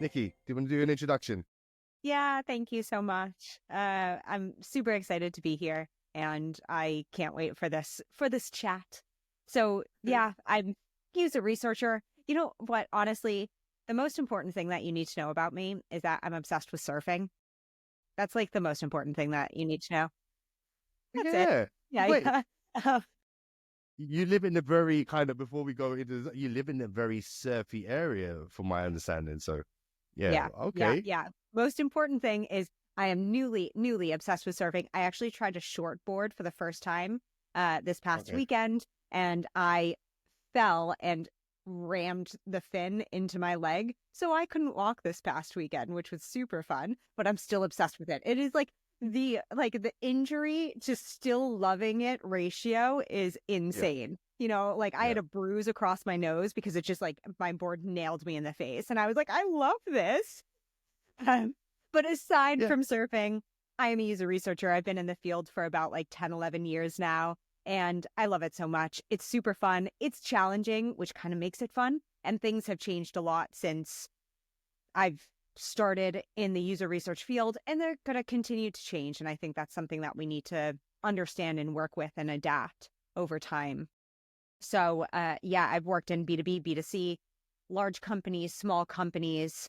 Nikki, do you want to do an introduction? Yeah, thank you so much. I'm super excited to be here and I can't wait for this chat. So, yeah, I'm user researcher. You know what, honestly, the most important thing that you need to know about me is that I'm obsessed with surfing. That's like the most important thing that you need to know. That's it. Yeah. Yeah, Wait, yeah. Uh, you live in a very kind of, before we go into, you live in a very surfy area, from my understanding. So, yeah, yeah, yeah, okay. yeah. Most important thing is I am newly obsessed with surfing. I actually tried to shortboard for the first time this past Okay. weekend and I fell and rammed the fin into my leg. So I couldn't walk this past weekend, which was super fun, but I'm still obsessed with it. It is like the injury to still loving it ratio is Yeah. insane. Like I Yeah. had a bruise across my nose because it just like my board nailed me in the face. And I was like, I love this. Um, but aside Yeah. from surfing, I am a user researcher. I've been in the field for about like 10, 11 years now, and I love it so much. It's super fun. It's challenging, which kind of makes it fun. And things have changed a lot since I've started in the user research field, and they're going to continue to change. And I think that's something that we need to understand and work with and adapt over time. So, yeah, I've worked in B2B, B2C, large companies, small companies,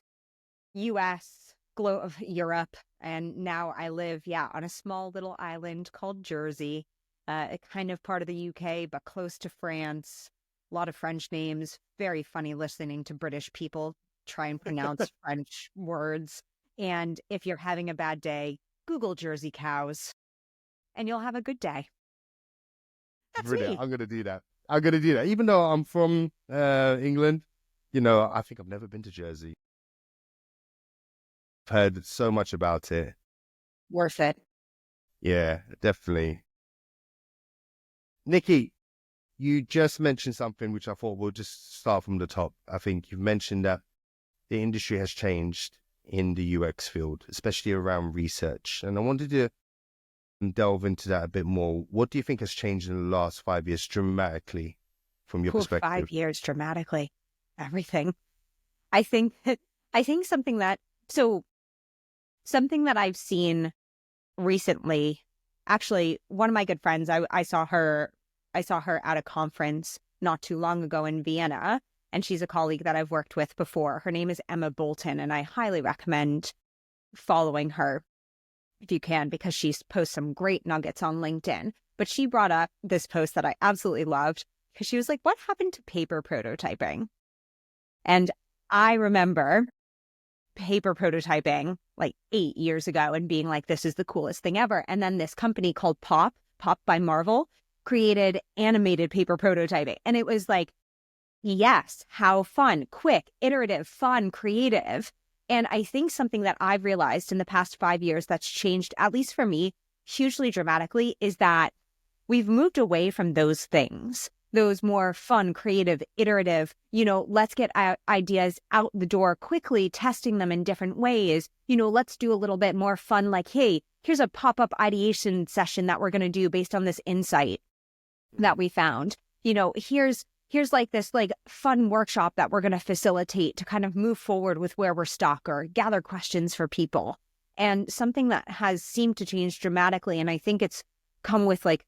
US, of Europe, and now I live, yeah, on a small little island called Jersey, kind of part of the UK, but close to France. A lot of French names. Very funny listening to British people try and pronounce French words. And if you're having a bad day, Google Jersey cows, and you'll have a good day. That's Brilliant. me. I'm going to do that. I'm going to do that. Even though I'm from England, I think I've never been to Jersey. I've heard so much about it. Worth it. Yeah, definitely. Nikki, you just mentioned something which I thought we'll just start from the top. I think you've mentioned that the industry has changed in the UX field, especially around research. And I wanted to delve into that a bit more. What do you think has changed in the last 5 years dramatically from your Oh, perspective? 5 years dramatically. Everything. I think, I think something that I've seen recently, actually, one of my good friends, I saw her at a conference not too long ago in Vienna, and she's a colleague that I've worked with before. Her name is Emma Bolton, and I highly recommend following her if you can, because she posts some great nuggets on LinkedIn. But she brought up this post that I absolutely loved because she was like, what happened to paper prototyping? And I remember paper prototyping like 8 years ago and being like, this is the coolest thing ever. And then this company called Pop by Marvel, created animated paper prototyping. And it was like, yes, how fun, quick, iterative, fun, creative. And I think something that I've realized in the past 5 years that's changed, at least for me, hugely dramatically, is that we've moved away from those things, those more fun, creative, iterative, let's get ideas out the door quickly, testing them in different ways. Let's do a little bit more fun, like, hey, here's a pop-up ideation session that we're going to do based on this insight that we found. Here's like this like fun workshop that we're going to facilitate to kind of move forward with where we're stuck or gather questions for people. And something that has seemed to change dramatically, and I think it's come with like,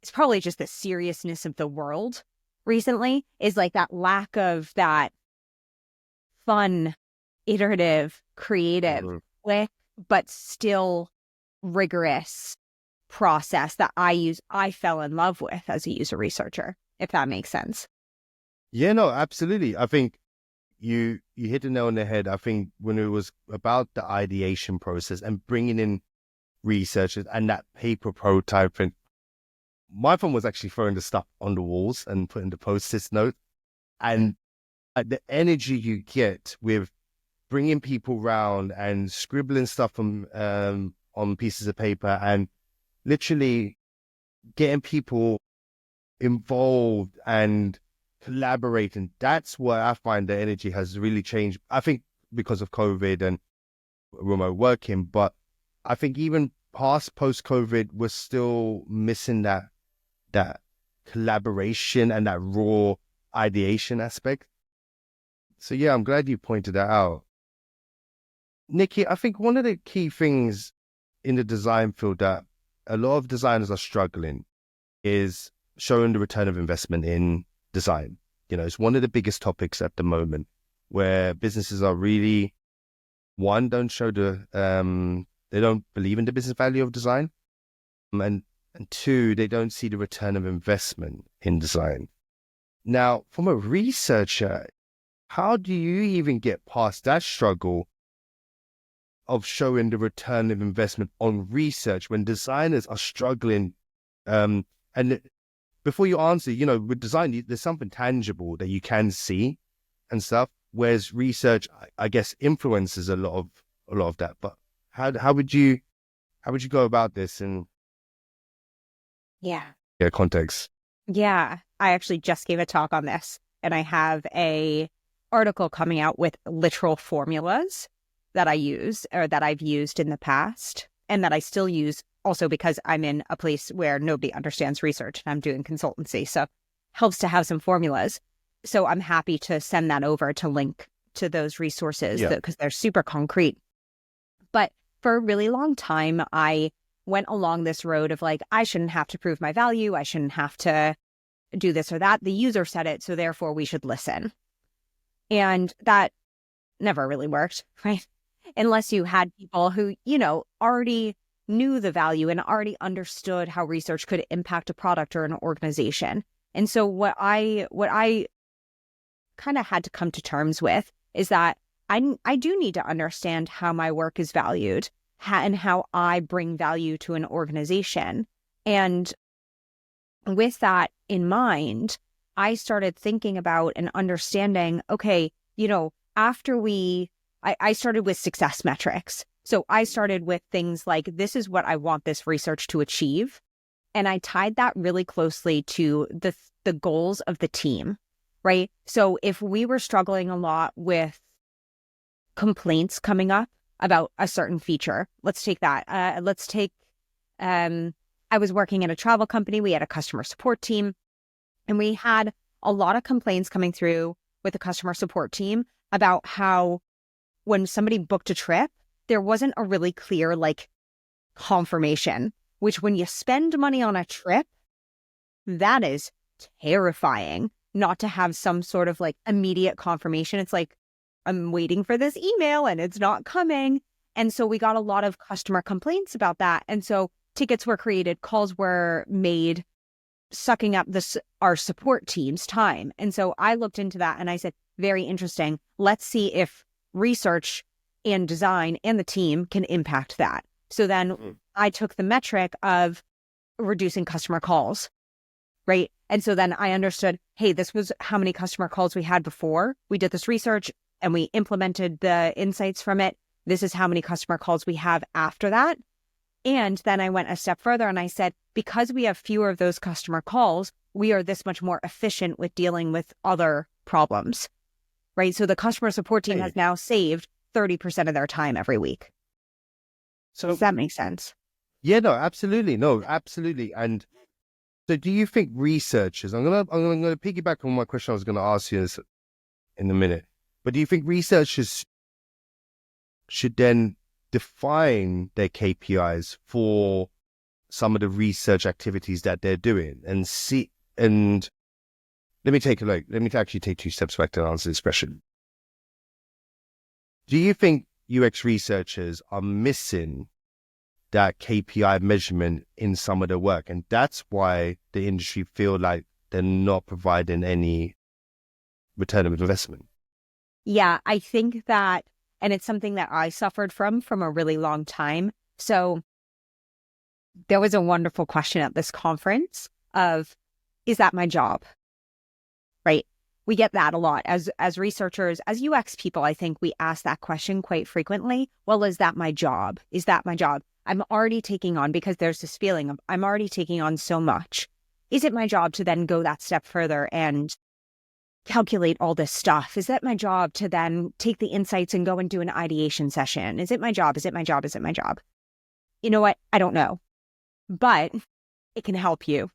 it's probably just the seriousness of the world recently, is like that lack of that fun, iterative, creative, Mhm. quick, but still rigorous process that I fell in love with as a user researcher, if that makes sense. Yeah, no, absolutely. I think you hit the nail on the head. I think when it was about the ideation process and bringing in researchers and that paper prototyping, my fun was actually throwing the stuff on the walls and putting the post-it note. And the energy you get with bringing people round and scribbling stuff on pieces of paper and literally getting people involved and collaborating. That's where I find the energy has really changed. I think because of COVID and remote working, but I think even post COVID, we're still missing that collaboration and that raw ideation aspect. So yeah, I'm glad you pointed that out. Nikki, I think one of the key things in the design field that a lot of designers are struggling is showing the return of investment in design. It's one of the biggest topics at the moment where businesses are really, one, don't show they don't believe in the business value of design. And two, they don't see the return of investment in design. Now, from a researcher, how do you even get past that struggle of showing the return of investment on research when designers are struggling? And before you answer, with design, there's something tangible that you can see and stuff, whereas research, I guess, influences a lot of that. But how would you go about this in Yeah. context? Yeah. I actually just gave a talk on this, and I have a article coming out with literal formulas that I use or that I've used in the past and that I still use also because I'm in a place where nobody understands research and I'm doing consultancy. So helps to have some formulas. So I'm happy to send that over to link to those resources because they're super concrete. But for a really long time, I went along this road of like, I shouldn't have to prove my value. I shouldn't have to do this or that. The user said it, so therefore we should listen. And that never really worked, right? Unless you had people who, already knew the value and already understood how research could impact a product or an organization. And so what I kind of had to come to terms with is that I do need to understand how my work is valued and how I bring value to an organization. And with that in mind, I started thinking about and understanding, okay, after I started with success metrics. So I started with things like, this is what I want this research to achieve. And I tied that really closely to the goals of the team, right? So if we were struggling a lot with complaints coming up about a certain feature, let's take that. I was working at a travel company. We had a customer support team, and we had a lot of complaints coming through with the customer support team about how when somebody booked a trip, there wasn't a really clear confirmation, which when you spend money on a trip, that is terrifying not to have some sort of immediate confirmation. It's like, I'm waiting for this email and it's not coming. And so we got a lot of customer complaints about that. And so tickets were created, calls were made, sucking up our support team's time. And so I looked into that and I said, very interesting. Let's see if research and design and the team can impact that. So then I took the metric of reducing customer calls, right? And so then I understood, hey, this was how many customer calls we had before we did this research and we implemented the insights from it. This is how many customer calls we have after that. And then I went a step further and I said, because we have fewer of those customer calls, we are this much more efficient with dealing with other problems, right? So the customer support team has now saved 30% of their time every week. So does that make sense? Yeah, no, absolutely. No, absolutely. And so do you think researchers, I'm gonna piggyback on my question I was gonna ask you in a minute, but do you think researchers should then define their KPIs for some of the research activities that they're doing and see, and let me take a look. Let me actually take 2 steps back to answer this question. Do you think UX researchers are missing that KPI measurement in some of their work? And that's why the industry feel like they're not providing any return of investment. Yeah, I think that, and it's something that I suffered from a really long time. So there was a wonderful question at this conference of, is that my job? Right? We get that a lot as researchers, as UX people. I think we ask that question quite frequently. Well, is that my job? Is that my job? I'm already taking on, because there's this feeling of I'm already taking on so much. Is it my job to then go that step further and calculate all this stuff? Is that my job to then take the insights and go and do an ideation session? Is it my job? Is it my job? Is it my job? You know what? I don't know, but it can help you.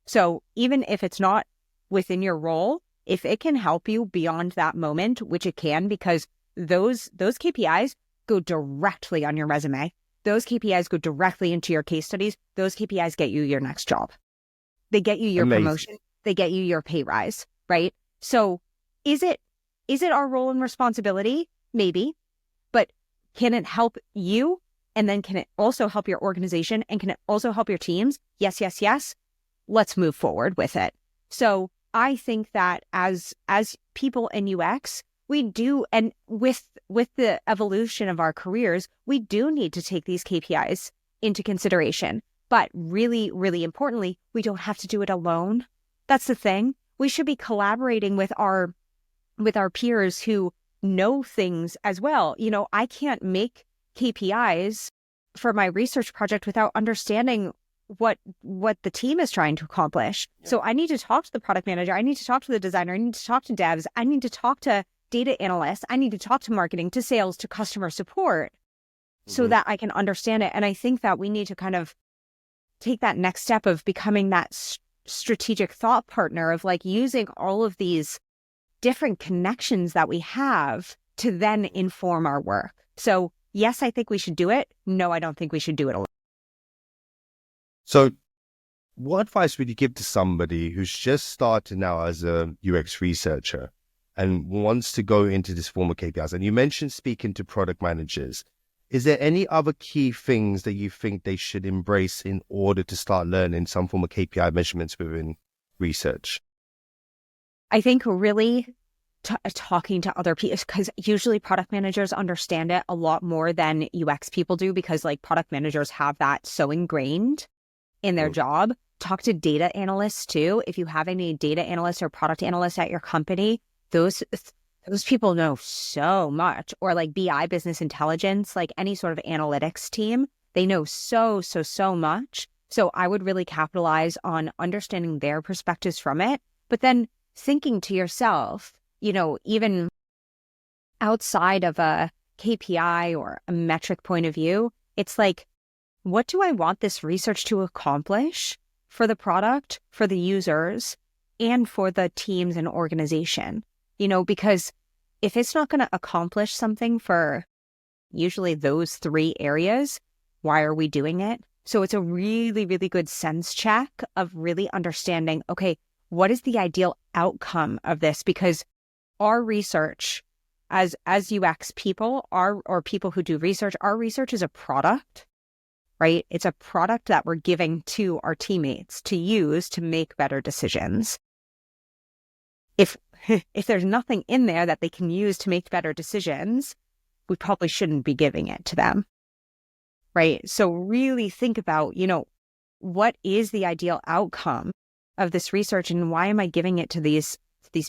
So even if it's not within your role, if it can help you beyond that moment, which it can, because those KPIs go directly on your resume. Those KPIs go directly into your case studies. Those KPIs get you your next job. They get you your promotion. They get you your pay rise, right? So is it our role and responsibility? Maybe. But can it help you? And then can it also help your organization? And can it also help your teams? Yes, yes, yes. Let's move forward with it. So I think that as people in UX, we do, and with the evolution of our careers, we do need to take these KPIs into consideration. But really, really importantly, we don't have to do it alone. That's the thing. We should be collaborating with our peers who know things as well. You know, I can't make KPIs for my research project without understanding what the team is trying to accomplish. Yeah. So I need to talk to the product manager. I need to talk to the designer. I need to talk to devs. I need to talk to data analysts. I need to talk to marketing, to sales, to customer support, so that I can understand it. And I think that we need to kind of take that next step of becoming that strategic thought partner of like using all of these different connections that we have to then inform our work. So yes, I think we should do it. No, I don't think we should do it alone. So what advice would you give to somebody who's just started now as a UX researcher and wants to go into this form of KPIs? And you mentioned speaking to product managers. Is there any other key things that you think they should embrace in order to start learning some form of KPI measurements within research? I think really talking to other people, because usually product managers understand it a lot more than UX people do, because like product managers have that so ingrained in their job. Talk to data analysts too. If you have any data analysts or product analysts at your company, those people know so much. Or like BI, business intelligence, like any sort of analytics team, they know so much. So I would really capitalize on understanding their perspectives from it, but then thinking to yourself, you know, even outside of a KPI or a metric point of view, it's like, what do I want this research to accomplish for the product, for the users, and for the teams and organization? You know, because if it's not going to accomplish something for usually those three areas, why are we doing it? So it's a really, really good sense check of really understanding, okay, what is the ideal outcome of this? Because our research as UX people, or people who do research, our research is a product, right? It's a product that we're giving to our teammates to use to make better decisions. If there's nothing in there that they can use to make better decisions, we probably shouldn't be giving it to them, right? So really think about, you know, what is the ideal outcome of this research, and why am I giving it to these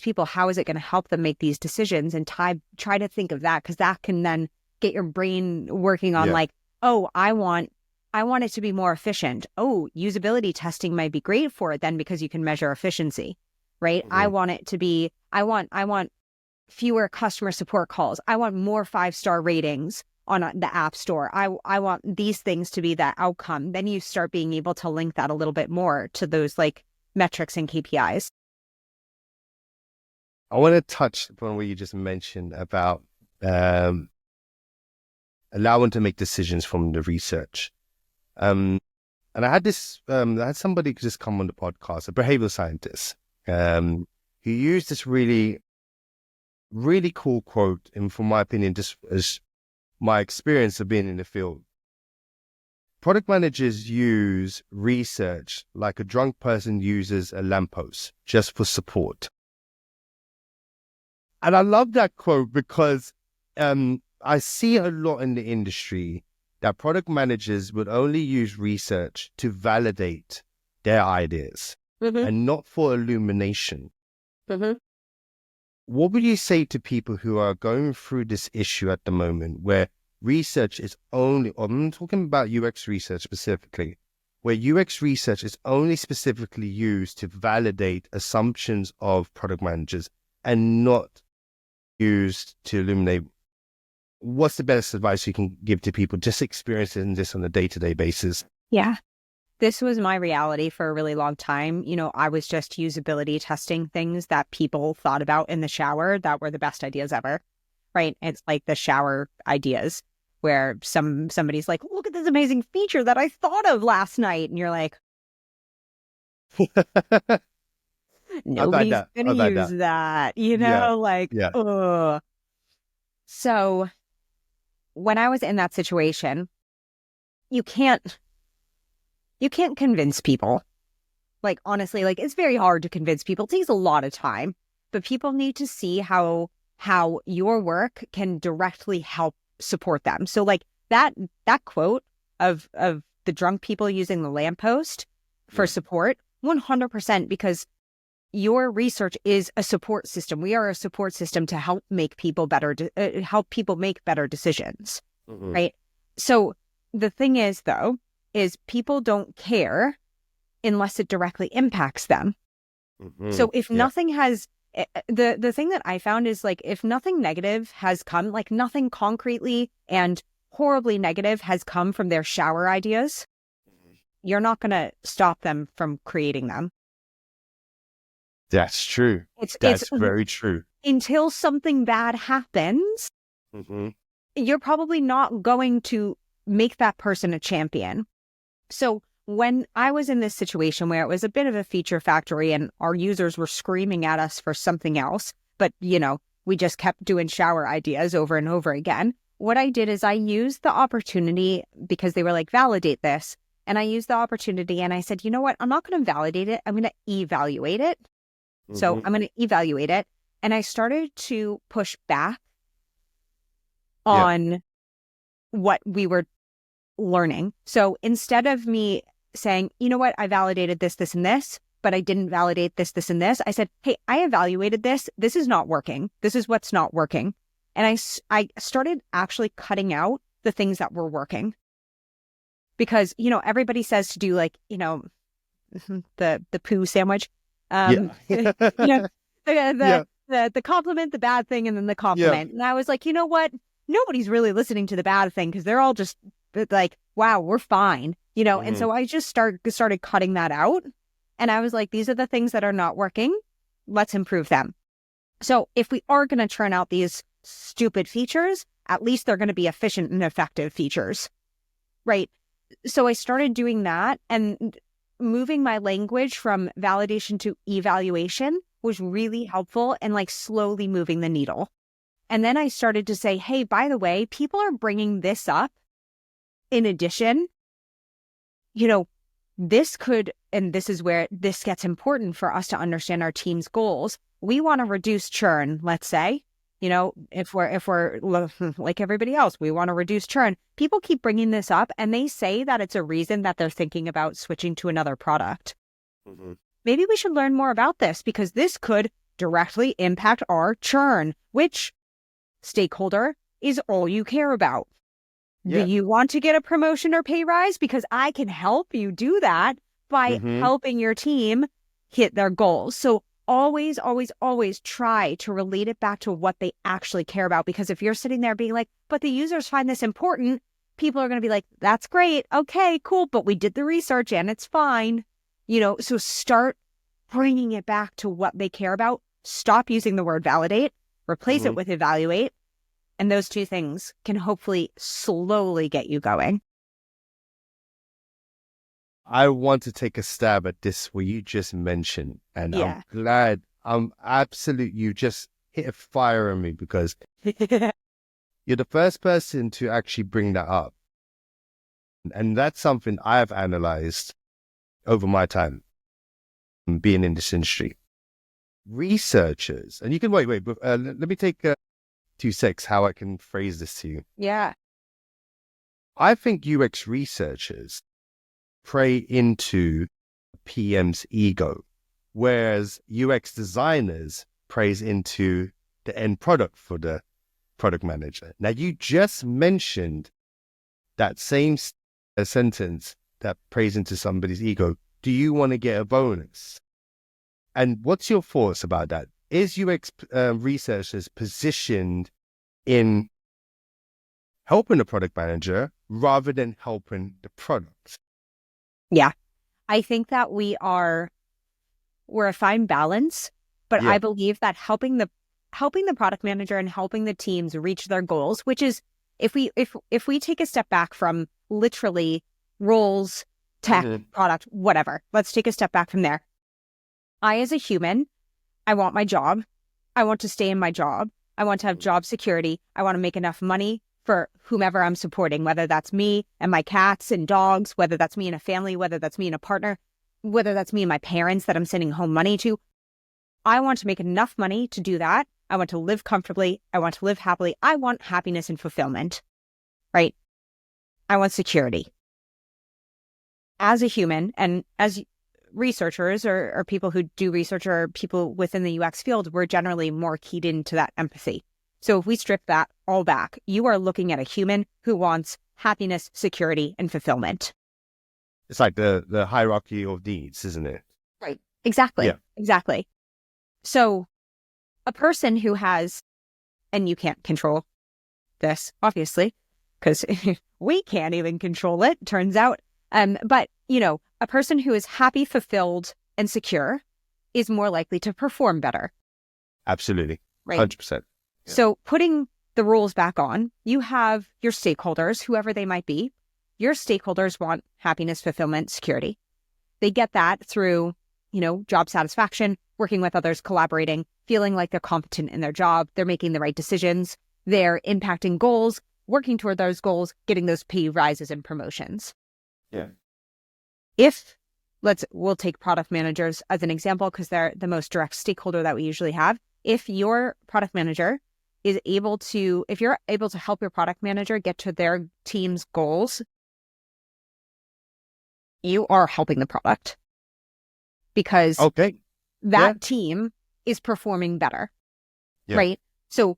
people? How is it going to help them make these decisions? And try to think of that, because that can then get your brain working on like, oh, I want it to be more efficient. Oh, usability testing might be great for it then, because you can measure efficiency, right? I want it to be, I want fewer customer support calls. I want more 5-star ratings on the App Store. I want these things to be that outcome. Then you start being able to link that a little bit more to those like metrics and KPIs. I want to touch upon what you just mentioned about allowing to make decisions from the research. And I had I had somebody just come on the podcast, a behavioral scientist, who used this really, really cool quote, and from my opinion, just as my experience of being in the field. Product managers use research like a drunk person uses a lamppost, just for support. And I love that quote because I see a lot in the industry that product managers would only use research to validate their ideas and not for illumination. What would you say to people who are going through this issue at the moment where research is only, I'm talking about UX research specifically, where UX research is only specifically used to validate assumptions of product managers and not used to illuminate? What's the best advice you can give to people just experiencing this on a day-to-day basis? Yeah. This was my reality for a really long time. You know, I was just usability testing things that people thought about in the shower that were the best ideas ever, right? It's like the shower ideas. where somebody's like, look at this amazing feature that I thought of last night. And you're like, nobody's going to I've had use that. that, Yeah. like, Yeah. ugh. So when I was in that situation, you can't convince people. Like, honestly, like, it's very hard to convince people. It takes a lot of time, but people need to see how your work can directly help support them. So like that quote of the drunk people using the lamppost for support, 100%, because your research is a support system. We are a support system to help make people help people make better decisions, right? So the thing is, though, is people don't care unless it directly impacts them. So if nothing has, the thing that I found is like, if nothing negative has come, like nothing concretely and horribly negative has come from their shower ideas, you're not going to stop them from creating them. That's true. That's very true. Until something bad happens, you're probably not going to make that person a champion. So when I was in this situation where it was a bit of a feature factory and our users were screaming at us for something else, but, we just kept doing shower ideas over and over again, what I did is I used the opportunity, because they were like, validate this. And I used the opportunity and I said, you know what? I'm not going to validate it. I'm going to evaluate it. So I'm going to evaluate it. And I started to push back on what we were learning. So instead of me saying, you know what, I validated this, this, and this, but I didn't validate this, this, and this, I said, hey, I evaluated this. This is not working. This is what's not working. And I started actually cutting out the things that were working. Because, everybody says to do like, the poo sandwich. The compliment, the bad thing, and then the compliment. And I was like, you know what? Nobody's really listening to the bad thing because they're all just like, wow, we're fine, And so I just started cutting that out. And I was like, these are the things that are not working. Let's improve them. So if we are going to churn out these stupid features, at least they're going to be efficient and effective features, right? So I started doing that, and moving my language from validation to evaluation was really helpful and like slowly moving the needle. And then I started to say, hey, by the way, people are bringing this up. In addition, this could, and this is where this gets important for us to understand our team's goals. We want to reduce churn, let's say. If we're like everybody else, we want to reduce churn. People keep bringing this up and they say that it's a reason that they're thinking about switching to another product. Maybe we should learn more about this because this could directly impact our churn, which stakeholder is all you care about. Do you want to get a promotion or pay rise? Because I can help you do that by helping your team hit their goals. So always, always, always try to relate it back to what they actually care about. Because if you're sitting there being like, but the users find this important, people are going to be like, that's great. Okay, cool. But we did the research and it's fine. So start bringing it back to what they care about. Stop using the word validate, replace it with evaluate. And those two things can hopefully slowly get you going. I want to take a stab at this, what you just mentioned. And I'm glad, you just hit a fire on me because you're the first person to actually bring that up. And that's something I've analyzed over my time being in this industry. Researchers, and you can wait, let me take 2 seconds how I can phrase this to you. Yeah. I think UX researchers prey into PM's ego, whereas UX designers preys into the end product for the product manager. Now, you just mentioned that same sentence that preys into somebody's ego. Do you want to get a bonus? And what's your thoughts about that? Is UX researchers positioned in helping the product manager rather than helping the product? Yeah. I think that we're a fine balance, but I believe that helping the product manager and helping the teams reach their goals, which is If we take a step back from literally roles, tech, product, whatever, let's take a step back from there. I, as a human, I want my job. I want to stay in my job. I want to have job security. I want to make enough money for whomever I'm supporting, whether that's me and my cats and dogs, whether that's me and a family, whether that's me and a partner, whether that's me and my parents that I'm sending home money to. I want to make enough money to do that. I want to live comfortably. I want to live happily. I want happiness and fulfillment, right? I want security. As a human and as researchers or people who do research or people within the UX field, we're generally more keyed into that empathy. So if we strip that all back, you are looking at a human who wants happiness, security, and fulfillment. It's like the hierarchy of needs, isn't it? Right. Exactly. Yeah. Exactly. So a person who has, and you can't control this, obviously, because we can't even control it, turns out. But, a person who is happy, fulfilled, and secure is more likely to perform better. Absolutely. Right. 100%. Yeah. So putting the rules back on, you have your stakeholders, whoever they might be. Your stakeholders want happiness, fulfillment, security. They get that through, job satisfaction, working with others, collaborating, feeling like they're competent in their job. They're making the right decisions. They're impacting goals, working toward those goals, getting those pay rises and promotions. Yeah. We'll take product managers as an example because they're the most direct stakeholder that we usually have. If your product manager if you're able to help your product manager get to their team's goals, you are helping the product because that team is performing better, right? So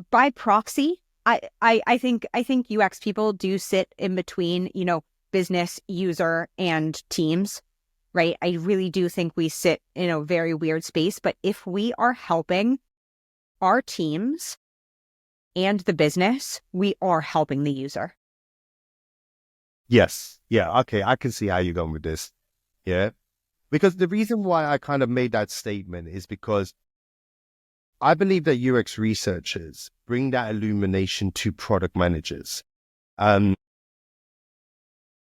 by proxy, I think UX people do sit in between, business, user, and teams, right? I really do think we sit in a very weird space. But if we are helping our teams and the business, we are helping the user. Yes. Yeah. Okay. I can see how you're going with this. Yeah. Because the reason why I kind of made that statement is because I believe that UX researchers bring that illumination to product managers.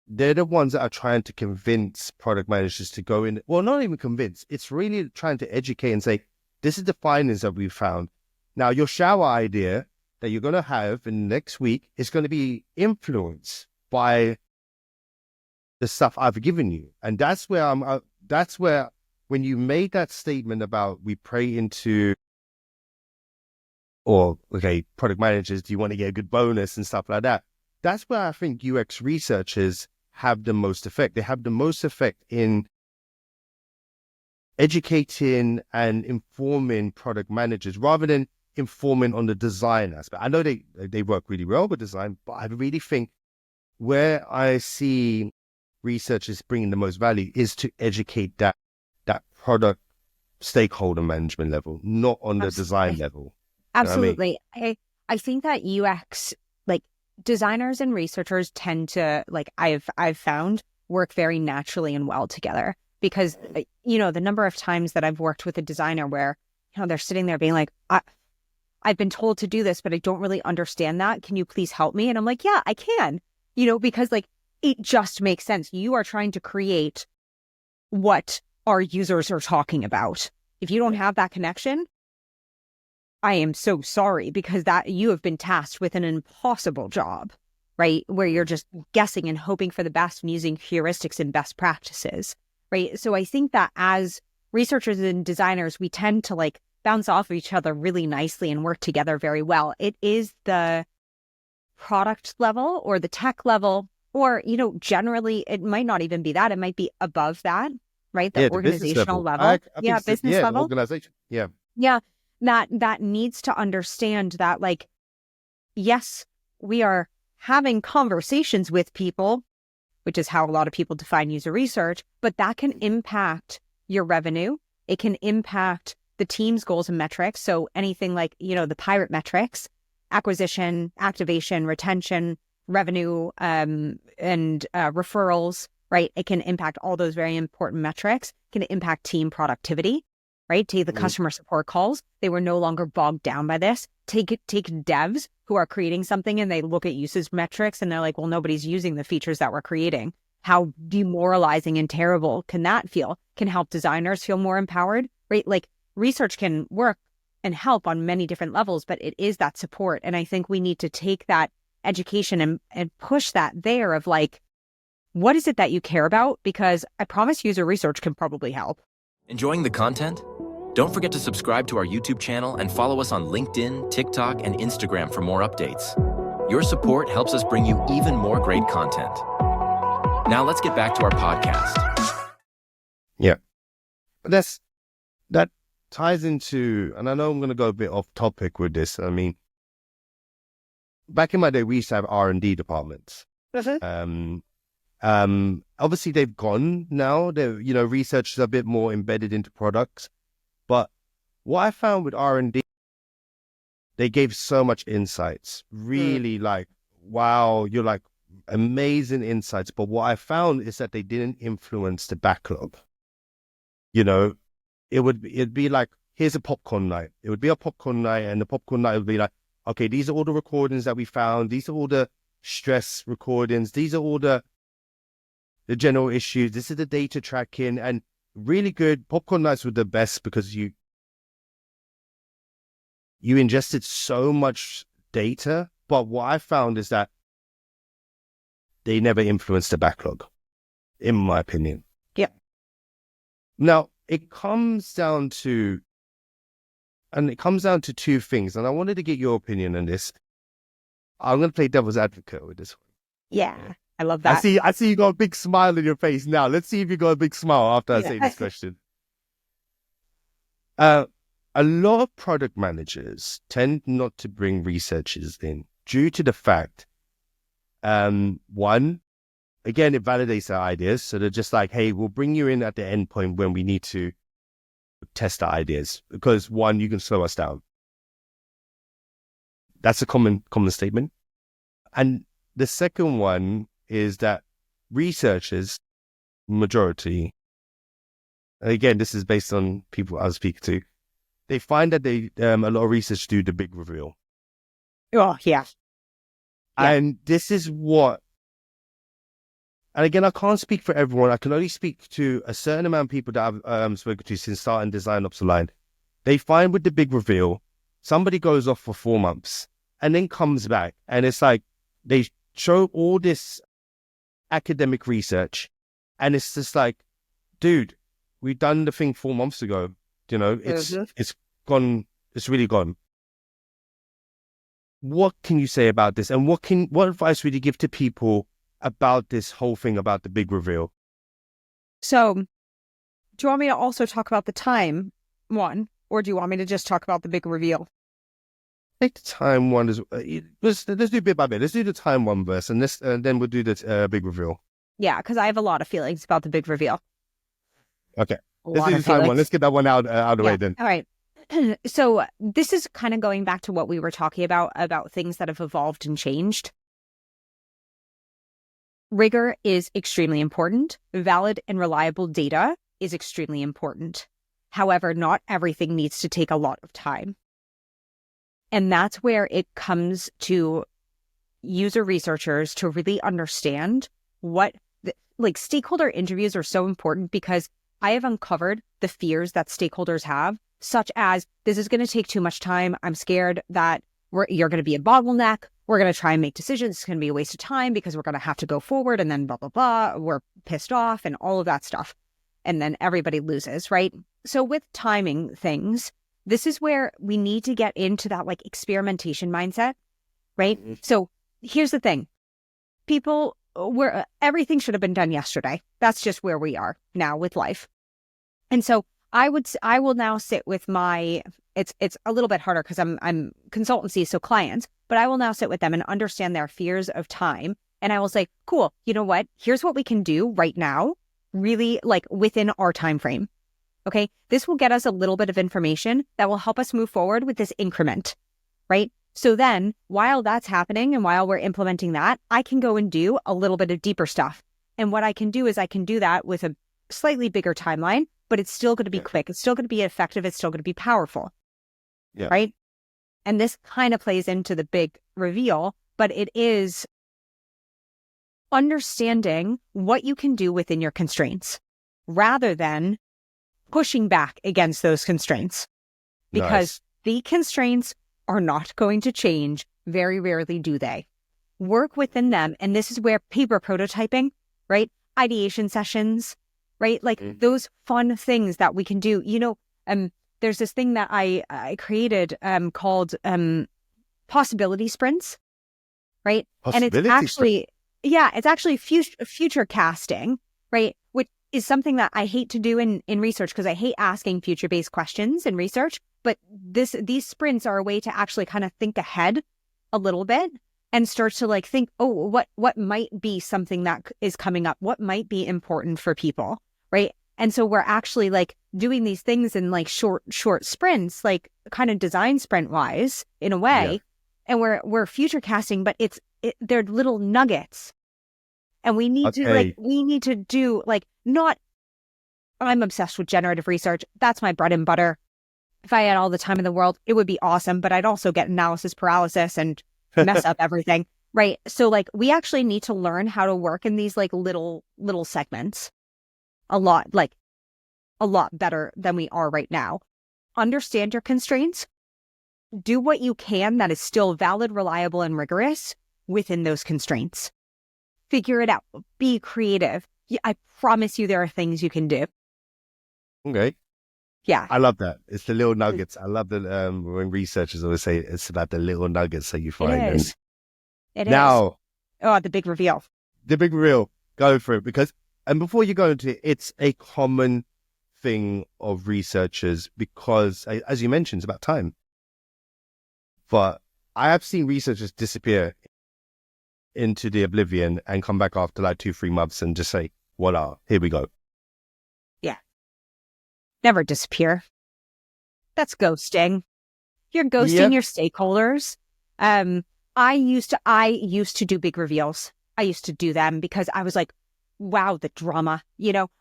They're the ones that are trying to convince product managers to go in. Well, not even convince. It's really trying to educate and say, this is the findings that we found. Now, your shower idea that you're going to have in the next week is going to be influenced by the stuff I've given you. And that's where when you made that statement about we pray into, product managers, do you want to get a good bonus and stuff like that? That's where I think UX researchers have the most effect. They have the most effect in educating and informing product managers rather than informing on the design aspect. I know they work really well with design, but I really think where I see researchers bringing the most value is to educate that product stakeholder management level, not on the design level. Absolutely. You know what I mean? I think that UX, designers and researchers tend to, I've found, work very naturally and well together because, the number of times that I've worked with a designer where, they're sitting there being like, I've been told to do this, but I don't really understand that. Can you please help me? And I'm like, yeah, I can, because it just makes sense. You are trying to create what our users are talking about. If you don't have that connection, I am so sorry because that you have been tasked with an impossible job, right? Where you're just guessing and hoping for the best and using heuristics and best practices, right? So I think that as researchers and designers, we tend to bounce off of each other really nicely and work together very well. It is the product level or the tech level, or, generally it might not even be that. It might be above that, right? The organizational level. Business level. Organization. Yeah. Yeah. That needs to understand that, yes, we are having conversations with people, which is how a lot of people define user research, but that can impact your revenue. It can impact the team's goals and metrics. So anything the pirate metrics, acquisition, activation, retention, revenue, and referrals, right? It can impact all those very important metrics. It can impact team productivity. Right? Take the customer support calls. They were no longer bogged down by this. Take devs who are creating something and they look at usage metrics and they're like, well, nobody's using the features that we're creating. How demoralizing and terrible can that feel? Can help designers feel more empowered, right? Like research can work and help on many different levels, but it is that support. And I think we need to take that education and push that there of like, what is it that you care about? Because I promise user research can probably help. Enjoying the content? Don't forget to subscribe to our YouTube channel and follow us on LinkedIn, TikTok, and Instagram for more updates. Your support helps us bring you even more great content. Now let's get back to our podcast. Yeah. But that ties into, and I know I'm going to go a bit off topic with this. I mean, back in my day, we used to have R&D departments. Obviously they've gone now. They're, research is a bit more embedded into products. But what I found with R&D, they gave so much insights. Really like, wow, you're like amazing insights. But what I found is that they didn't influence the backlog. It'd be like, here's a popcorn night. It would be a popcorn night, and the popcorn night would be like, okay, these are all the recordings that we found. These are all the stress recordings. These are all the general issues. This is the data tracking, and really good. Popcorn nights were the best because you ingested so much data. But what I found is that they never influenced the backlog, in my opinion. Yeah. Now, it comes down to two things, and I wanted to get your opinion on this. I'm going to play devil's advocate with this one. Yeah, I love that. I see you got a big smile on your face now. Let's see if you got a big smile after I say this question. A lot of product managers tend not to bring researchers in due to the fact, one, again, it validates their ideas. So they're just like, hey, we'll bring you in at the end point when we need to test our ideas, because one, you can slow us down. That's a common statement. And the second one is that researchers, majority, and again, this is based on people I was speaking to, they find that a lot of research do the big reveal. Oh, yeah. And this is what, and again, I can't speak for everyone. I can only speak to a certain amount of people that I've spoken to since starting DesignOps Aligned. They find with the big reveal, somebody goes off for 4 months and then comes back. And it's like, they show all this academic research. And it's just like, dude, we've done the thing 4 months ago. It's gone. It's really gone. What can you say about this? And what advice would you give to people about this whole thing about the big reveal? So, do you want me to also talk about the time one, or do you want me to just talk about the big reveal? Take the time one. Let's do bit by bit. Let's do the time one first, and then we'll do the big reveal. Yeah, because I have a lot of feelings about the big reveal. Okay, let's do the time one. Let's get that one out of the way then. All right. So this is kind of going back to what we were talking about things that have evolved and changed. Rigor is extremely important. Valid and reliable data is extremely important. However, not everything needs to take a lot of time. And that's where it comes to user researchers to really understand stakeholder interviews are so important, because I have uncovered the fears that stakeholders have, such as, this is going to take too much time. I'm scared that you're going to be a bottleneck. We're going to try and make decisions. It's going to be a waste of time because we're going to have to go forward, and then blah, blah, blah. We're pissed off and all of that stuff. And then everybody loses, right? So with timing things, this is where we need to get into that experimentation mindset, right? Mm-hmm. So here's the thing. Everything should have been done yesterday. That's just where we are now with life. And so I will now sit with it's a little bit harder because I'm consultancy, so clients, but I will now sit with them and understand their fears of time. And I will say, cool, you know what? Here's what we can do right now, really within our time frame. Okay. This will get us a little bit of information that will help us move forward with this increment, right? So then while that's happening and while we're implementing that, I can go and do a little bit of deeper stuff. And what I can do is I can do that with a slightly bigger timeline, but it's still going to be quick. It's still going to be effective. It's still going to be powerful. Yeah. Right. and this kind of plays into the big reveal, but it is understanding what you can do within your constraints rather than pushing back against those constraints, because the constraints are not going to change. Very rarely do they. Work within them. And this is where paper prototyping, right? Ideation sessions, right? Like those fun things that we can do. There's this thing that I created called possibility sprints, right? And it's actually, it's actually future casting, right? Which is something that I hate to do in research, because I hate asking future-based questions in research. But these sprints are a way to actually kind of think ahead a little bit and start to like think, oh, what might be something that is coming up? What might be important for people, right? And so we're actually like doing these things in like short sprints, like kind of design sprint wise in a way. And we're future casting, but they're little nuggets. And we need to do like, not, I'm obsessed with generative research. That's my bread and butter. If I had all the time in the world, it would be awesome, but I'd also get analysis paralysis and mess up everything, right? So like we actually need to learn how to work in these like little segments a lot better than we are right now. Understand your constraints. Do what you can that is still valid, reliable, and rigorous within those constraints. Figure it out. Be creative. I promise you there are things you can do. Okay. Yeah. I love that. It's the little nuggets. I love that when researchers always say it's about the little nuggets that you find. It is. Now, the big reveal. The big reveal. Go for it. And before you go into it, it's a common thing of researchers because, as you mentioned, it's about time. But I have seen researchers disappear into the oblivion and come back after like 2-3 months and just say, voila, here we go. Yeah. Never disappear. That's ghosting. You're ghosting your stakeholders. I used to do big reveals. I used to do them because I was like, wow, the drama.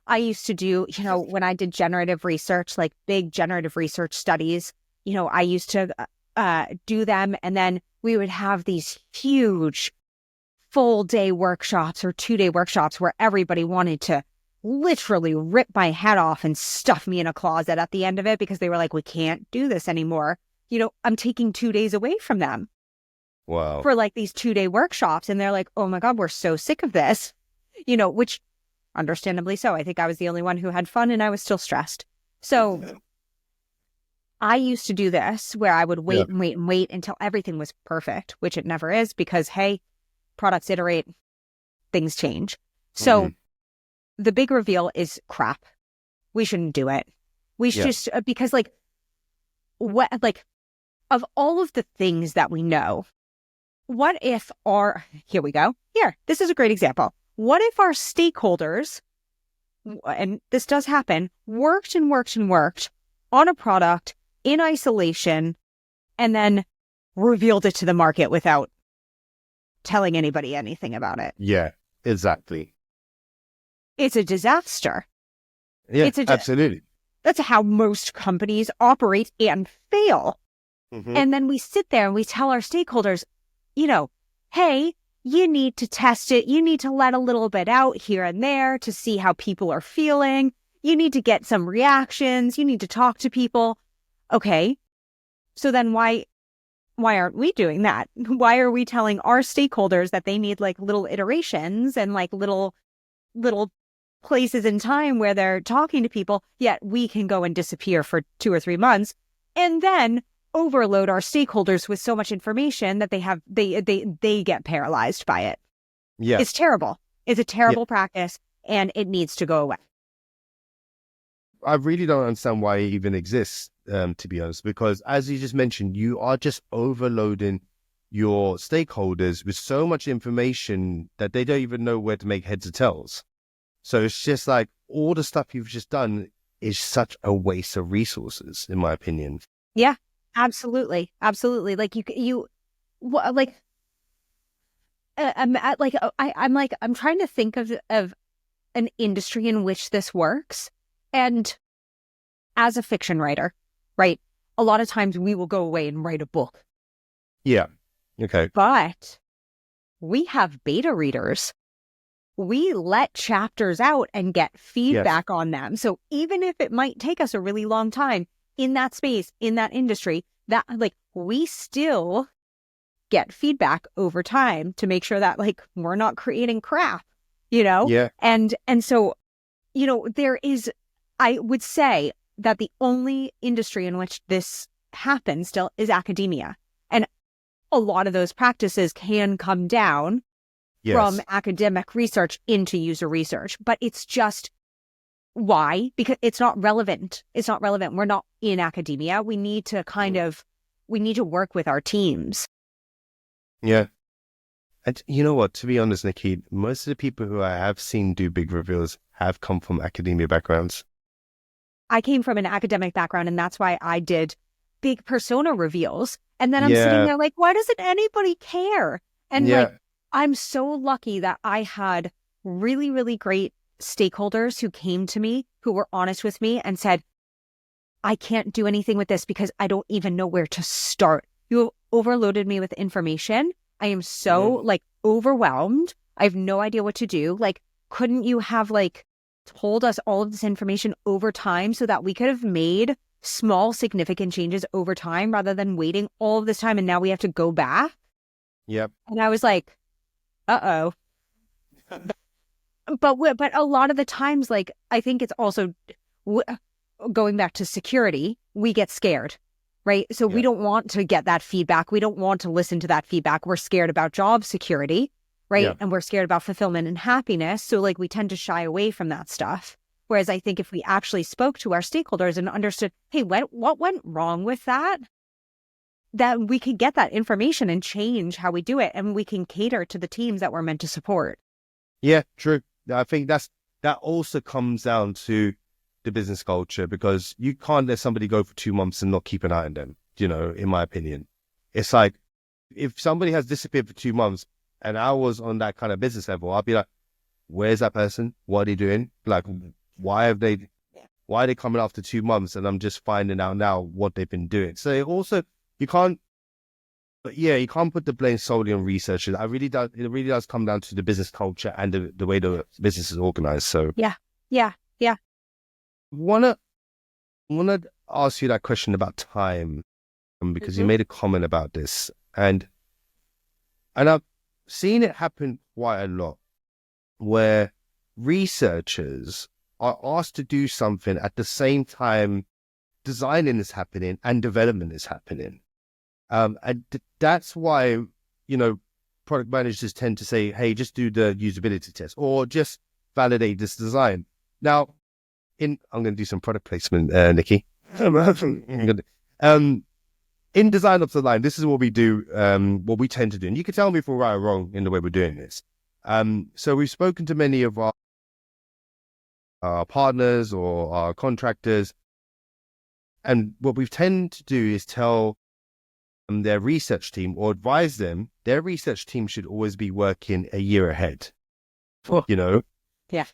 I used to do, when I did generative research, like big generative research studies, I used to do them. And then we would have these huge full day workshops or 2-day workshops where everybody wanted to literally rip my head off and stuff me in a closet at the end of it because they were like, we can't do this anymore. I'm taking 2 days away from them. Wow. For like these 2-day workshops. And they're like, oh my God, we're so sick of this, which understandably so. I think I was the only one who had fun and I was still stressed. So I used to do this where I would wait and wait and wait until everything was perfect, which it never is because, hey, products iterate, things change. So the big reveal is crap. We shouldn't do it. We should just, because of all of the things that we know, what if here we go. This is a great example. What if our stakeholders, and this does happen, worked and worked and worked on a product in isolation and then revealed it to the market without telling anybody anything about it? Yeah, exactly. It's a disaster. Yeah, absolutely. That's how most companies operate and fail. And then we sit there and we tell our stakeholders, hey, you need to test it. You need to let a little bit out here and there to see how people are feeling. You need to get some reactions. You need to talk to people. Okay. So then why aren't we doing that? Why are we telling our stakeholders that they need like little iterations and like little places in time where they're talking to people, yet we can go and disappear for 2 or 3 months and then overload our stakeholders with so much information that they get paralyzed by it. Yeah. It's terrible. It's a terrible practice and it needs to go away. I really don't understand why it even exists, to be honest, because as you just mentioned, you are just overloading your stakeholders with so much information that they don't even know where to make heads or tails. So it's just like all the stuff you've just done is such a waste of resources, in my opinion. Yeah, absolutely. Absolutely. Like I'm trying to think of an industry in which this works. And as a fiction writer, right, a lot of times we will go away and write a book Yeah. Okay. But we have beta readers. We let chapters out and get feedback on them. So even if it might take us a really long time in that space, in that industry, that like we still get feedback over time to make sure that like we're not creating crap, Yeah. And so, there is, I would say that the only industry in which this happens still is academia. And a lot of those practices can come down from academic research into user research, but it's just why? Because it's not relevant. It's not relevant. We're not in academia. We need to we need to work with our teams. Yeah. And you know what? To be honest, Nikki, most of the people who I have seen do big reveals have come from academia backgrounds. I came from an academic background, and that's why I did big persona reveals. And then I'm sitting there like, why doesn't anybody care? And like, I'm so lucky that I had really, really great stakeholders who came to me, who were honest with me and said, I can't do anything with this because I don't even know where to start. You have overloaded me with information. I am so like overwhelmed. I have no idea what to do. Like, couldn't you have like told us all of this information over time so that we could have made small, significant changes over time rather than waiting all of this time and now we have to go back? Yep. And I was like, uh-oh. But a lot of the times, like, I think it's also going back to security, we get scared, right? So we don't want to get that feedback. We don't want to listen to that feedback. We're scared about job security, right? Yeah. And we're scared about fulfillment and happiness. So like we tend to shy away from that stuff. Whereas I think if we actually spoke to our stakeholders and understood, hey, what went wrong with that we could get that information and change how we do it. And we can cater to the teams that we're meant to support. Yeah, true. I think that also comes down to the business culture, because you can't let somebody go for 2 months and not keep an eye on them, in my opinion. It's like, if somebody has disappeared for 2 months and I was on that kind of business level, I'd be like, where's that person? What are they doing? Like, why are they coming after 2 months? And I'm just finding out now what they've been doing. So also, you can't put the blame solely on researchers. It really does come down to the business culture and the way the business is organized. So Yeah. wanna ask you that question about time, because you made a comment about this, and I've seen it happen quite a lot, where researchers are asked to do something at the same time designing is happening and development is happening. And that's why, product managers tend to say, hey, just do the usability test or just validate this design. Now, I'm going to do some product placement, Nikki. In DesignOps Online, this is what we do, what we tend to do. And you can tell me if we're right or wrong in the way we're doing this. So we've spoken to many of our partners or our contractors. And what we tend to do is tell their research team or advise them, their research team should always be working a year ahead. Yeah.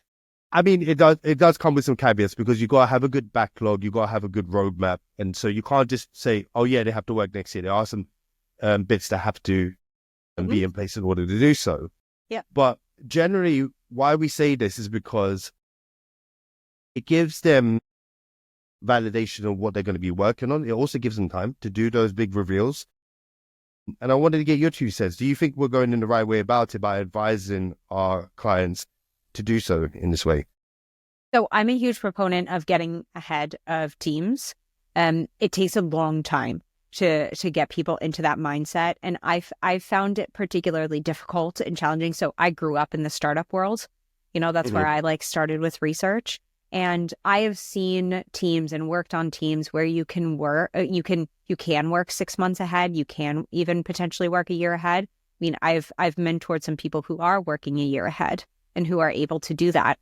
I mean, it does come with some caveats, because you got to have a good backlog, you got to have a good roadmap, and so you can't just say, oh yeah, they have to work next year. There are some bits that have to be in place in order to do so. Yeah. But generally, why we say this is because it gives them validation of what they're going to be working on. It also gives them time to do those big reveals. And I wanted to get your 2 cents. Do you think we're going in the right way about it by advising our clients to do so in this way? So I'm a huge proponent of getting ahead of teams. It takes a long time to get people into that mindset. And I've found it particularly difficult and challenging. So I grew up in the startup world. That's where I started with research. And I have seen teams and worked on teams where you can work 6 months ahead. You can even potentially work a year ahead. I mean, I've mentored some people who are working a year ahead and who are able to do that.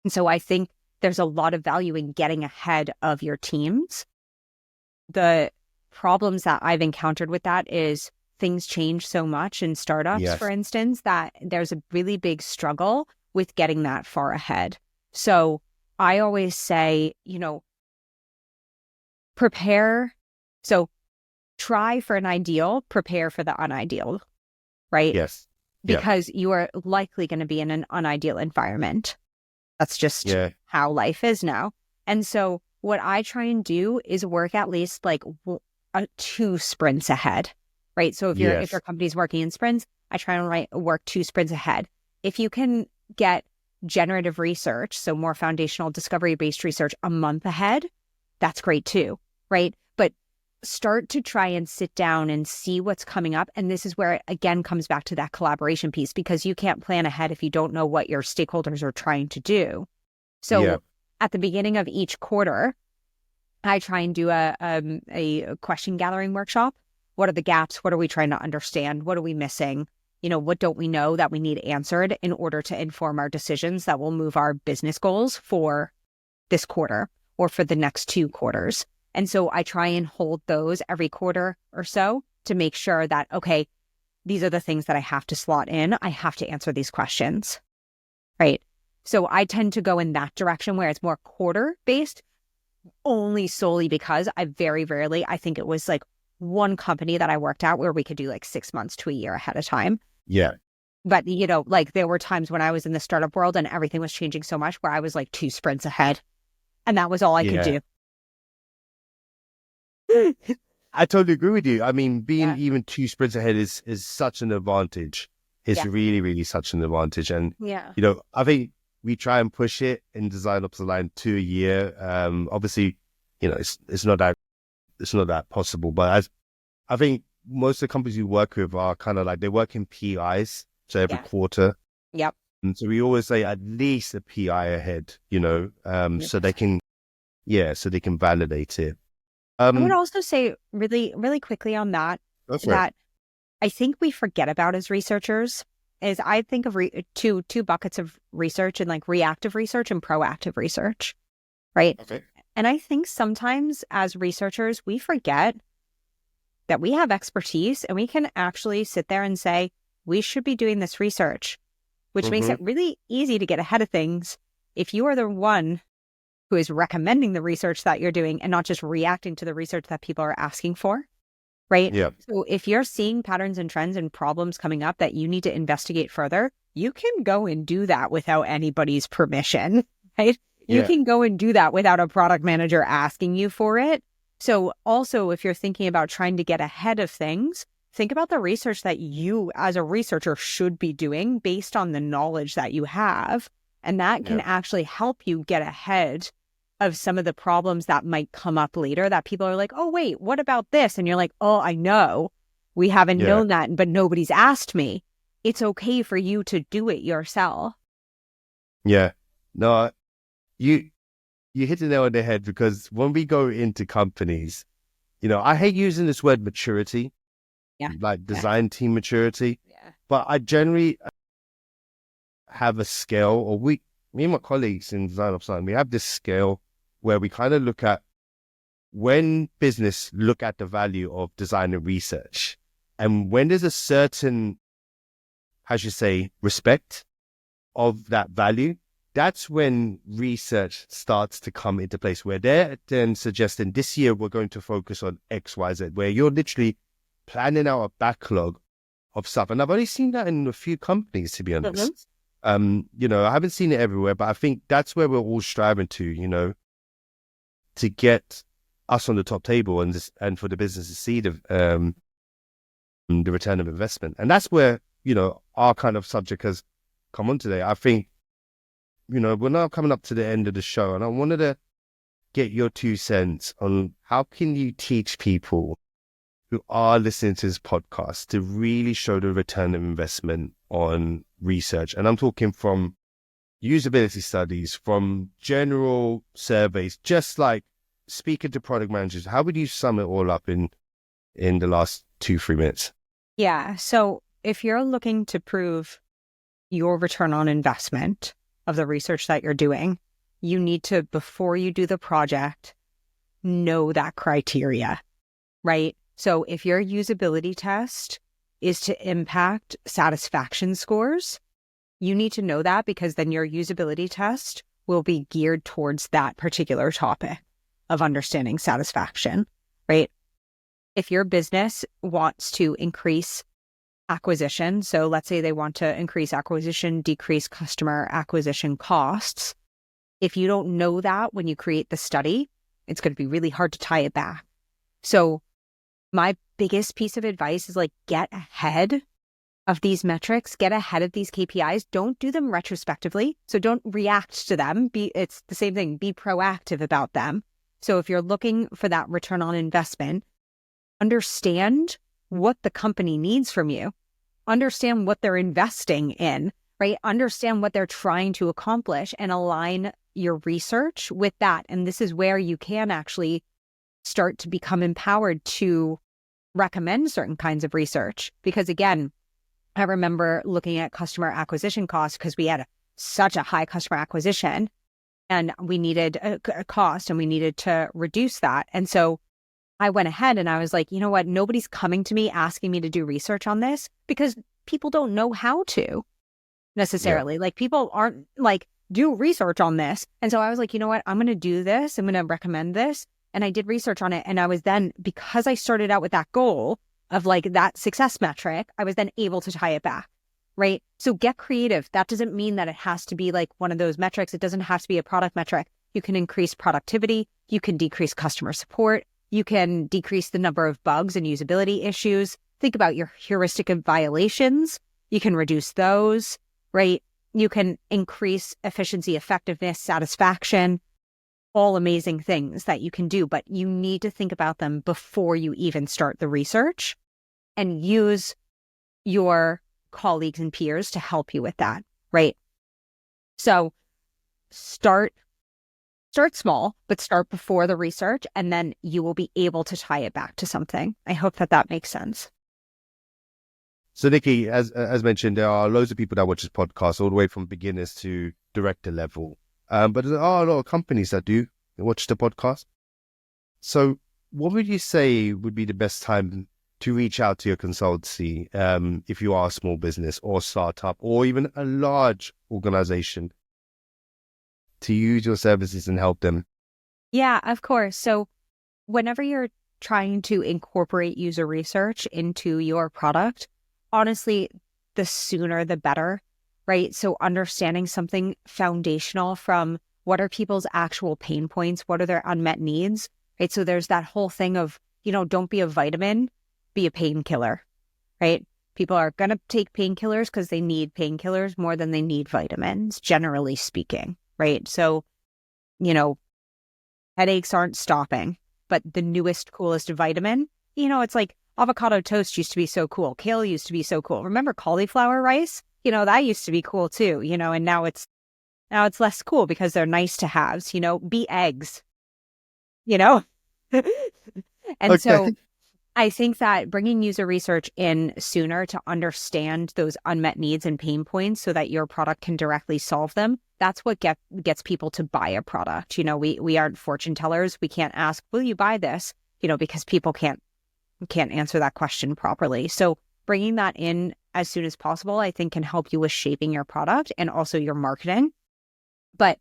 And so I think there's a lot of value in getting ahead of your teams. The problems that I've encountered with that is things change so much in startups, for instance, that there's a really big struggle with getting that far ahead. So I always say, prepare. So try for an ideal, prepare for the unideal, right? Yes. Because you are likely going to be in an unideal environment. That's just how life is now. And so what I try and do is work at least like 2 sprints ahead, right? So if your company's working in sprints, I try and work 2 sprints ahead. If you can get generative research, so more foundational discovery-based research a month ahead, that's great too, right? But start to try and sit down and see what's coming up. And this is where it again comes back to that collaboration piece, because you can't plan ahead if you don't know what your stakeholders are trying to do. So at the beginning of each quarter, I try and do a question gathering workshop. What are the gaps? What are we trying to understand? What are we missing? What don't we know that we need answered in order to inform our decisions that will move our business goals for this quarter or for the next 2 quarters. And so I try and hold those every quarter or so to make sure that, okay, these are the things that I have to slot in. I have to answer these questions, right? So I tend to go in that direction where it's more quarter-based, only solely because I very rarely, I think it was like one company that I worked at where we could do like 6 months to a year ahead of time. Yeah. But, like there were times when I was in the startup world and everything was changing so much where I was like 2 sprints ahead. And that was all I could do. I totally agree with you. I mean, being even 2 sprints ahead is such an advantage. It's really, really such an advantage. And, I think we try and push it in DesignOps Align 2 a year. Obviously, it's not that possible. But I think most of the companies we work with are kind of like, they work in PIs. So every quarter. Yep. And so we always say at least a PI ahead, so they can validate it. I would also say really, really quickly on that I think we forget about as researchers is I think of two buckets of research, and like reactive research and proactive research, right? Okay. And I think sometimes as researchers, we forget that we have expertise and we can actually sit there and say, we should be doing this research, which makes it really easy to get ahead of things if you are the one who is recommending the research that you're doing and not just reacting to the research that people are asking for, right? Yeah. So if you're seeing patterns and trends and problems coming up that you need to investigate further, you can go and do that without anybody's permission, right? You can go and do that without a product manager asking you for it. So also, if you're thinking about trying to get ahead of things, think about the research that you as a researcher should be doing based on the knowledge that you have. And that can actually help you get ahead of some of the problems that might come up later that people are like, oh, wait, what about this? And you're like, oh, I know. We haven't known that, but nobody's asked me. It's okay for you to do it yourself. Yeah. No, you hit the nail on the head, because when we go into companies, I hate using this word maturity, like design team maturity, but I generally have a scale, or me and my colleagues in DesignOps, we have this scale where we kind of look at when business look at the value of design and research, and when there's a certain, how should you say, respect of that value, that's when research starts to come into place, where they're then suggesting this year we're going to focus on X, Y, Z, where you're literally planning out a backlog of stuff. And I've only seen that in a few companies, to be honest. I haven't seen it everywhere, but I think that's where we're all striving to, to get us on the top table and for the business to see the return of investment. And that's where, our kind of subject has come on today. I think, we're now coming up to the end of the show, and I wanted to get your 2 cents on how can you teach people who are listening to this podcast to really show the return of investment on research. And I'm talking from usability studies, from general surveys, just like speaking to product managers. How would you sum it all up in the last 2-3 minutes? Yeah. So if you're looking to prove your return on investment of the research that you're doing, you need to, before you do the project, know that criteria, right? So if your usability test is to impact satisfaction scores, you need to know that, because then your usability test will be geared towards that particular topic of understanding satisfaction, right? if your business wants to increase acquisition, so let's say they want to increase acquisition, decrease customer acquisition costs, if you don't know that when you create the study, it's going to be really hard to tie it back. So my biggest piece of advice is like, get ahead of these metrics, get ahead of these KPIs. Don't do them retrospectively. So don't react to them. It's the same thing. Be proactive about them. So if you're looking for that return on investment, understand what the company needs from you. Understand what they're investing in, right? Understand what they're trying to accomplish and align your research with that. And this is where you can actually start to become empowered to recommend certain kinds of research. Because again, I remember looking at customer acquisition costs because we had such a high customer acquisition and we needed a cost and we needed to reduce that. And so I went ahead and I was like, you know what? Nobody's coming to me asking me to do research on this because people don't know how to necessarily. Yeah. Like people aren't like, do research on this. And so I was like, you know what? I'm going to do this. I'm going to recommend this. And I did research on it. And I was then, because I started out with that goal of like that success metric, I was then able to tie it back, right? So get creative. That doesn't mean that it has to be like one of those metrics. It doesn't have to be a product metric. You can increase productivity. You can decrease customer support. You can decrease the number of bugs and usability issues. Think about your heuristic of violations. You can reduce those, right? You can increase efficiency, effectiveness, satisfaction, all amazing things that you can do, but you need to think about them before you even start the research and use your colleagues and peers to help you with that, right? So start small, but start before the research, and then you will be able to tie it back to something. I hope that makes sense. So Nikki, as mentioned, there are loads of people that watch this podcast all the way from beginners to director level. But there are a lot of companies that do watch the podcast. So what would you say would be the best time to reach out to your consultancy if you are a small business or startup or even a large organization to use your services and help them? Yeah, of course. So whenever you're trying to incorporate user research into your product, honestly, the sooner the better, right? So understanding something foundational from what are people's actual pain points? What are their unmet needs, right? So there's that whole thing of, don't be a vitamin, be a painkiller, right? People are going to take painkillers because they need painkillers more than they need vitamins, generally speaking, right? So, headaches aren't stopping, but the newest, coolest vitamin, it's like avocado toast used to be so cool. Kale used to be so cool. Remember cauliflower rice? That used to be cool too, and now it's less cool because they're nice to haves, be eggs, And okay. So I think that bringing user research in sooner to understand those unmet needs and pain points so that your product can directly solve them, that's what gets people to buy a product. We aren't fortune tellers. We can't ask, will you buy this? Because people can't answer that question properly. So bringing that in as soon as possible, I think can help you with shaping your product and also your marketing. But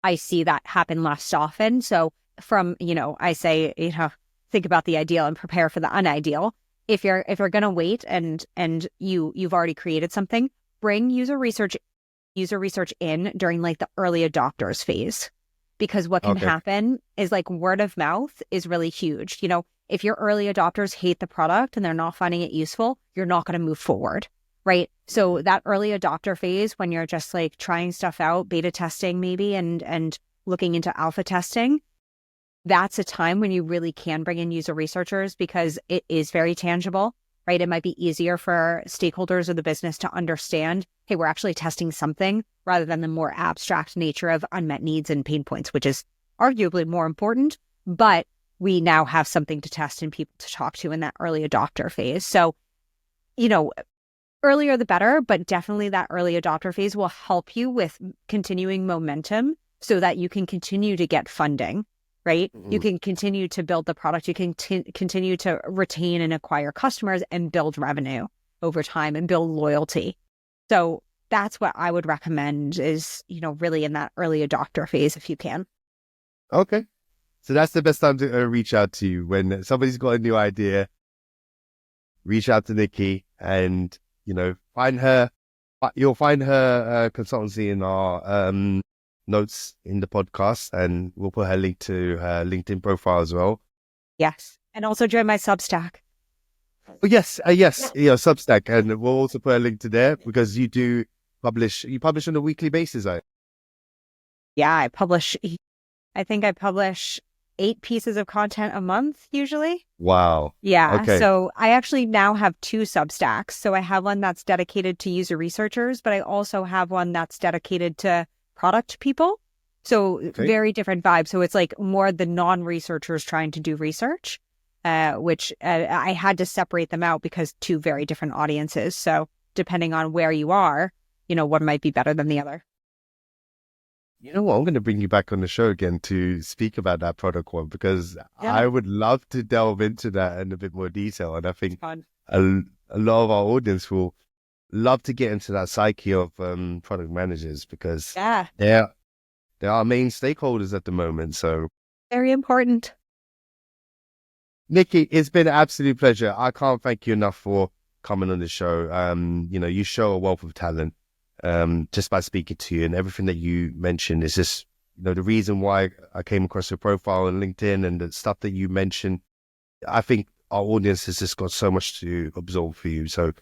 I see that happen less often. So from, I say, think about the ideal and prepare for the unideal. If you're going to wait and you've already created something, bring user research in during like the early adopters phase, because what can happen is like word of mouth is really huge. If your early adopters hate the product and they're not finding it useful, you're not going to move forward, right? So that early adopter phase, when you're just like trying stuff out, beta testing maybe, and looking into alpha testing, that's a time when you really can bring in user researchers because it is very tangible, right? It might be easier for stakeholders of the business to understand, hey, we're actually testing something rather than the more abstract nature of unmet needs and pain points, which is arguably more important, but we now have something to test and people to talk to in that early adopter phase. So, earlier the better, but definitely that early adopter phase will help you with continuing momentum so that you can continue to get funding, right? Mm-hmm. You can continue to build the product. You can continue to retain and acquire customers and build revenue over time and build loyalty. So that's what I would recommend is, really in that early adopter phase if you can. Okay. So that's the best time to reach out to you when somebody's got a new idea. Reach out to Nikki, and find her. You'll find her consultancy in our notes in the podcast, and we'll put her link to her LinkedIn profile as well. Yes, and also join my Substack. Oh, yes, Substack, and we'll also put a link to there because you do publish. You publish on a weekly basis, right? Yeah, I think I publish 8 pieces of content a month usually. Wow. Yeah. Okay. So I actually now have 2 Substacks. So I have one that's dedicated to user researchers, but I also have one that's dedicated to product people. So very different vibe. So it's like more the non-researchers trying to do research, which I had to separate them out because 2 very different audiences. So depending on where you are, one might be better than the other. You know what? I'm going to bring you back on the show again to speak about that product one because I would love to delve into that in a bit more detail. And I think a lot of our audience will love to get into that psyche of product managers because they're our main stakeholders at the moment. So very important. Nikki, it's been an absolute pleasure. I can't thank you enough for coming on the show. You show a wealth of talent. Just by speaking to you, and everything that you mentioned is just, the reason why I came across your profile on LinkedIn and the stuff that you mentioned. I think our audience has just got so much to absorb for you. So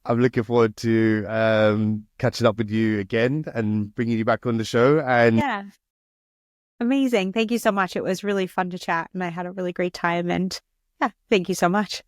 I'm looking forward to catching up with you again and bringing you back on the show. And yeah, amazing. Thank you so much. It was really fun to chat and I had a really great time. And yeah, thank you so much.